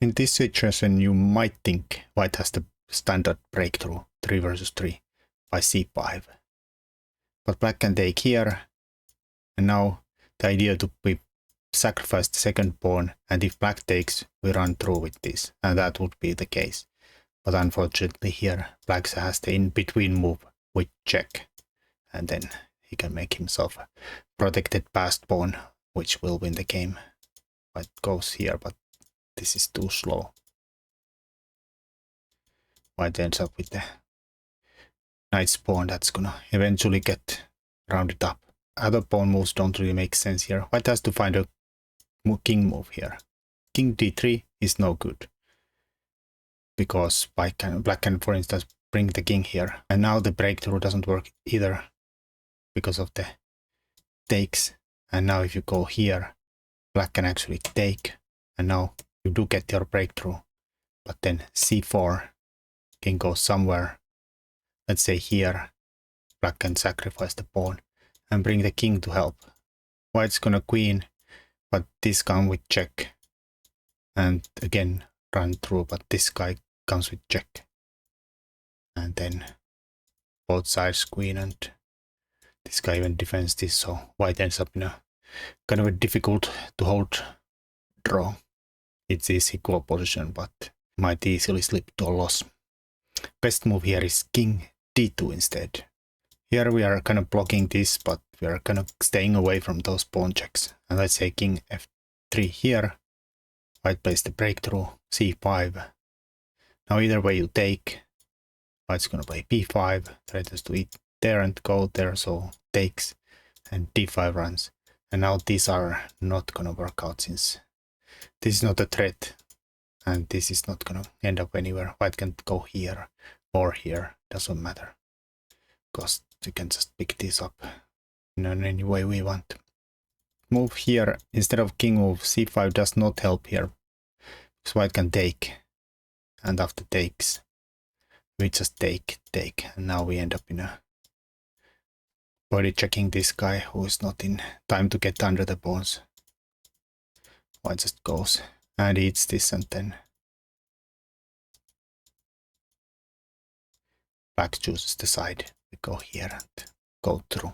In this situation, you might think white has the standard breakthrough 3 versus 3 by c5. But black can take here, and now the idea to be sacrifice the second pawn, and if black takes, we run through with this, and that would be the case. But unfortunately here, black has the in-between move with check, and then he can make himself a protected passed pawn, which will win the game. White goes here, but this is too slow. White ends up with the knight's pawn that's gonna eventually get rounded up. Other pawn moves don't really make sense here. White has to find a king move here. King d3 is no good, because black can, for instance, bring the king here. And now the breakthrough doesn't work either because of the takes. And now if you go here, black can actually take, and now you do get your breakthrough. But then c4 can go somewhere. Let's say here, black can sacrifice the pawn and bring the king to help. White's gonna queen, but this comes with check. And again, run through, but this guy comes with check. And then both sides queen, and this guy even defends this, so white ends up in a kind of a difficult to hold draw. It's this equal position, but might easily slip to a loss. Best move here is king d2 instead. Here we are kind of blocking this, but we are kind of staying away from those pawn checks. And let's say king f3 here. White plays the breakthrough, c5. Now either way you take. White's gonna play b5, threatens to eat there and go there, so takes, and d5 runs. And now these are not gonna work out, since this is not a threat, and this is not gonna end up anywhere. White can go here or here, doesn't matter, because we can just pick this up in any way we want. Move here instead of king move, c5 does not help here, because white can take, and after takes we just take, and now we end up in a body checking this guy who is not in time to get under the pawns. White just goes and eats this, and then black chooses the side. We go here and go through.